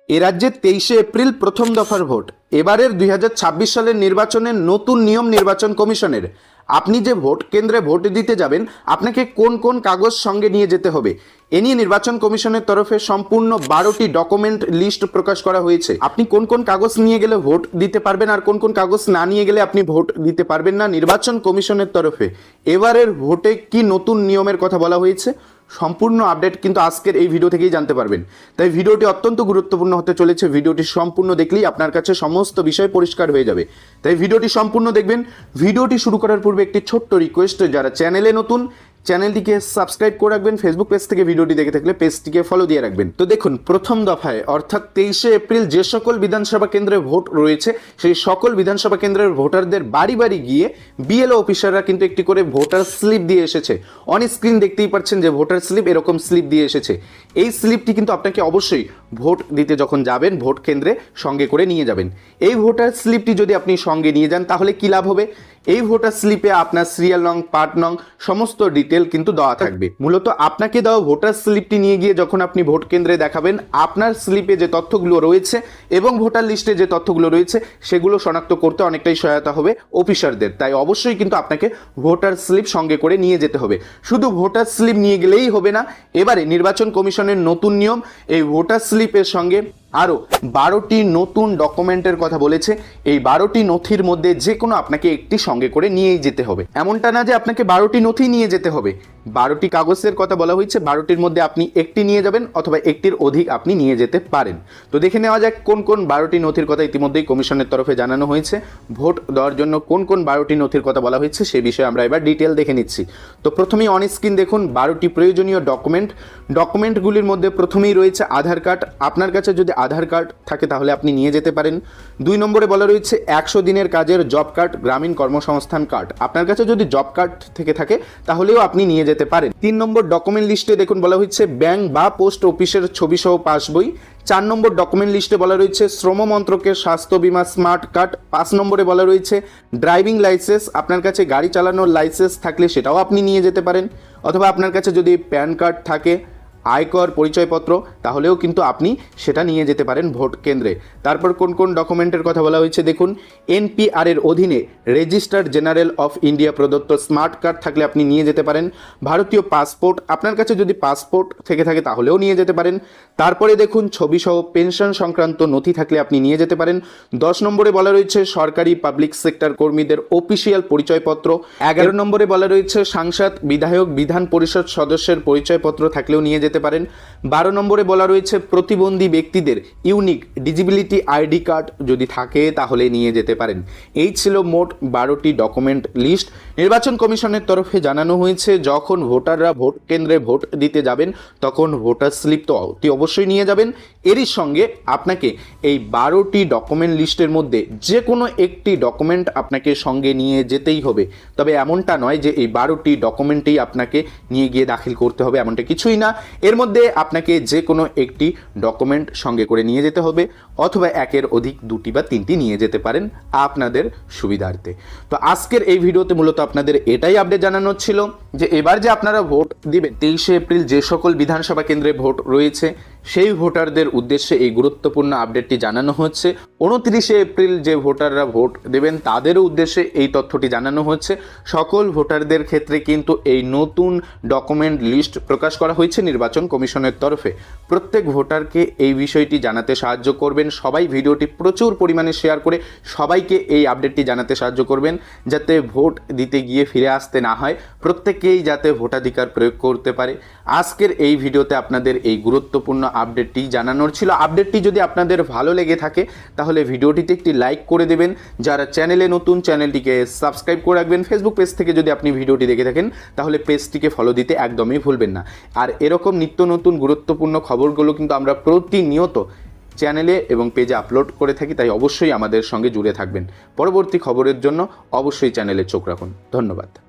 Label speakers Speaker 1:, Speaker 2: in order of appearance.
Speaker 1: এ রাজ্যে 23শে এপ্রিল প্রথম দফার ভোট। এবারের 2026 সালের নির্বাচনের নতুন নিয়ম নির্বাচন কমিশনের। আপনি যে ভোট কেন্দ্রে ভোট দিতে যাবেন, আপনাকে কোন কোন কাগজ সঙ্গে নিয়ে যেতে হবে এ নিয়ে নির্বাচন কমিশনের তরফে সম্পূর্ণ 12টি ডকুমেন্ট লিস্ট প্রকাশ করা হয়েছে। আপনি কোন কোন কাগজ নিয়ে গেলে ভোট দিতে পারবেন আর কোন কোন কাগজ না নিয়ে গেলে আপনি ভোট দিতে পারবেন না, নির্বাচন কমিশনের তরফে এবারের ভোটে কি নতুন নিয়মের কথা বলা হয়েছে, সম্পূর্ণ আপডেট কিন্তু আজকের এই ভিডিও থেকেই জানতে পারবেন। তাই ভিডিওটি অত্যন্ত গুরুত্বপূর্ণ হতে চলেছে। ভিডিওটি সম্পূর্ণ দেখলেই আপনার কাছে সমস্ত বিষয় পরিষ্কার হয়ে যাবে। তাই ভিডিওটি সম্পূর্ণ দেখবেন। ভিডিওটি শুরু করার পূর্বে একটি ছোট্ট রিকোয়েস্ট, যারা চ্যানেলে নতুন চ্যানেলটিকে সাবস্ক্রাইব করে রাখবেন। ফেসবুক পেজ থেকে ভিডিওটি দেখে থাকলে পেজটিকে ফলো দিয়ে রাখবেন। তো দেখুন, প্রথম দফায় অর্থাৎ 23শে এপ্রিল যে সকল বিধানসভা কেন্দ্রে ভোট রয়েছে, সেই সকল বিধানসভা কেন্দ্রের ভোটারদের বাড়ি বাড়ি গিয়ে বিএলও অফিসাররা কিন্তু একটি করে ভোটার স্লিপ দিয়ে এসেছে। অন স্ক্রিন দেখতেই পাচ্ছেন যে ভোটার স্লিপ এরকম স্লিপ দিয়ে এসেছে। এই স্লিপটি কিন্তু আপনাকে অবশ্যই ভোট দিতে যখন যাবেন ভোট কেন্দ্রে সঙ্গে করে নিয়ে যাবেন। এই ভোটার স্লিপটি যদি আপনি সঙ্গে নিয়ে যান তাহলে কি লাভ হবে? এই ভোটার স্লিপে আপনার সিরিয়াল নং, পার্ট নং সমস্ত ডিটেল কিন্তু দেওয়া থাকবে। মূলত আপনাকে দেওয়া ভোটার স্লিপটি নিয়ে গিয়ে যখন আপনি ভোট কেন্দ্রে দেখাবেন, আপনার স্লিপে যে তথ্যগুলো রয়েছে এবং ভোটার লিস্টে যে তথ্যগুলো রয়েছে সেগুলো শনাক্ত করতে অনেকটাই সহায়তা হবে অফিসারদের। তাই অবশ্যই কিন্তু আপনাকে ভোটার স্লিপ সঙ্গে করে নিয়ে যেতে হবে। শুধু ভোটার স্লিপ নিয়ে গেলেই হবে না। এবারে নির্বাচন কমিশনের নতুন নিয়ম, এই ভোটার স্লিপের সঙ্গে আরও 12টি নতুন ডকুমেন্টের কথা বলেছে। এই 12টি নথির মধ্যে যে কোনো আপনাকে একটি সঙ্গে করে নিয়েই যেতে হবে। এমনটা না যে আপনাকে 12টি নথি নিয়ে যেতে হবে। 12টি কাগজের কথা বলা হয়েছে, 12টির মধ্যে আপনি একটি নিয়ে যাবেন অথবা একটির অধিক আপনি নিয়ে যেতে পারেন। তো দেখে নেওয়া যাক কোন কোন 12টি নথির কথা ইতিমধ্যেই কমিশনের তরফে জানানো হয়েছে। ভোট দেওয়ার জন্য কোন কোন 12টি নথির কথা বলা হয়েছে সে বিষয়ে আমরা এবার ডিটেল দেখে নিচ্ছি। তো প্রথমেই অন স্ক্রিন দেখুন 12টি প্রয়োজনীয় ডকুমেন্টগুলির মধ্যে প্রথমেই রয়েছে আধার কার্ড। আপনার কাছে যদি আধার কার্ড থাকে তাহলে আপনি নিয়ে যেতে পারেন। 2 নম্বরে বলা রয়েছে 100 দিনের কাজের জব কার্ড, গ্রামীণ কর্মসংস্থান কার্ড। আপনার কাছে যদি জব কার্ড থেকে থাকে তাহলেও আপনি নিয়ে যেতে পারেন। 3 নম্বর ডকুমেন্ট লিস্টে দেখুন বলা হয়েছে ব্যাংক বা পোস্ট অফিসের ছবি সহ পাসবই। 4 নম্বর ডকুমেন্ট লিস্টে বলা রয়েছে শ্রম মন্ত্রকের স্বাস্থ্য বীমা স্মার্ট কার্ড। 5 নম্বরে বলা রয়েছে ড্রাইভিং লাইসেন্স। আপনার কাছে গাড়ি চালানোর লাইসেন্স থাকলে সেটাও আপনি নিয়ে যেতে পারেন, অথবা আপনার কাছে যদি প্যান কার্ড থাকে, আয়কর পরিচয়পত্র, তাহলেও কিন্তু আপনি সেটা নিয়ে যেতে পারেন ভোট কেন্দ্রে। তারপর কোন কোন ডকুমেন্টের কথা বলা হয়েছে দেখুন, এনপিআর এর অধীনে রেজিস্টার্ড জেনারেল অফ ইন্ডিয়া প্রদত্ত স্মার্ট কার্ড থাকলে আপনি নিয়ে যেতে পারেন। ভারতীয় পাসপোর্ট, আপনার কাছে যদি পাসপোর্ট থেকে থাকে তাহলেও নিয়ে যেতে পারেন। তারপরে দেখুন ছবি সহ পেনশন সংক্রান্ত নথি থাকলে আপনি নিয়ে যেতে পারেন। 10 নম্বরে বলা রয়েছে সরকারি পাবলিক সেক্টর কর্মীদের অফিসিয়াল পরিচয়পত্র। 11 নম্বরে বলা রয়েছে সাংসদ, বিধায়ক, বিধান পরিষদ সদস্যের পরিচয়পত্র থাকলেও নিয়ে যেতে পারেন। 12 নম্বরে বলা রয়েছে প্রতিবন্ধী ব্যক্তিদের ইউনিক ডিজিবিলিটি আইডি কার্ড যদি থাকে তাহলে নিয়ে যেতে পারেন। এই ছিল মোট 12টি ডকুমেন্ট লিস্ট। নির্বাচন কমিশনের তরফে জানানো হয়েছে যখন ভোটাররা ভোট কেন্দ্রে ভোট দিতে যাবেন তখন ভোটার স্লিপ তো অতি অবশ্যই নিয়ে যাবেন। এরই সঙ্গে আপনাকে এই 12টি ডকুমেন্ট লিস্টের মধ্যে যে কোনো একটি ডকুমেন্ট আপনাকে সঙ্গে নিয়ে যেতেই হবে। তবে এমনটা নয় যে এই 12টি ডকুমেন্টেই আপনাকে নিয়ে গিয়ে দাখিল করতে হবে, এমনটা কিছুই না। এর মধ্যে আপনাকে যে কোনো একটি ডকুমেন্ট সঙ্গে করে নিয়ে যেতে হবে, অথবা একের অধিক 2টি বা 3টি নিয়ে যেতে পারেন আপনাদের সুবিধার্থে। তো আজকের এই ভিডিওতে মূলত আপনাদের এটাই আপডেট জানানো ছিল যে এবার যে আপনারা ভোট দিবেন 23শে এপ্রিল যে সকল বিধানসভা কেন্দ্রে ভোট রয়েছে সেই ভোটারদের উদ্দেশ্যে এই গুরুত্বপূর্ণ আপডেটটি জানানো হচ্ছে। 29শে এপ্রিল যে ভোটাররা ভোট দেবেন তাদেরও উদ্দেশ্যে এই তথ্যটি জানানো হচ্ছে। সকল ভোটারদের ক্ষেত্রে কিন্তু এই নতুন ডকুমেন্ট লিস্ট প্রকাশ করা হয়েছে নির্বাচন কমিশনের তরফে। প্রত্যেক ভোটারকে এই বিষয়টি জানাতে সাহায্য করবেন। সবাই ভিডিওটি প্রচুর পরিমাণে শেয়ার করে সবাইকে এই আপডেটটি জানাতে সাহায্য করবেন, যাতে ভোট দিতে গিয়ে ফিরে আসতে না হয়, প্রত্যেকেই যাতে ভোটাধিকার প্রয়োগ করতে পারে। আজকের এই ভিডিওতে আপনাদের এই গুরুত্বপূর্ণ আপডেটটি জানানোর ছিল। আপডেটটি যদি আপনাদের ভালো লেগে থাকে তাহলে ভিডিওটিতে একটি লাইক করে দেবেন। যারা চ্যানেলে নতুন চ্যানেলটিকে সাবস্ক্রাইব করে রাখবেন। ফেসবুক পেজ থেকে যদি আপনি ভিডিওটি দেখে থাকেন তাহলে পেজটিকে ফলো দিতে একদমই ভুলবেন না। আর এরকম নিত্য নতুন গুরুত্বপূর্ণ খবরগুলো কিন্তু আমরা প্রতিনিয়ত চ্যানেলে এবং পেজে আপলোড করে থাকি, তাই অবশ্যই আমাদের সঙ্গে জুড়ে থাকবেন। পরবর্তী খবরের জন্য অবশ্যই চ্যানেলে চোখ রাখুন। ধন্যবাদ।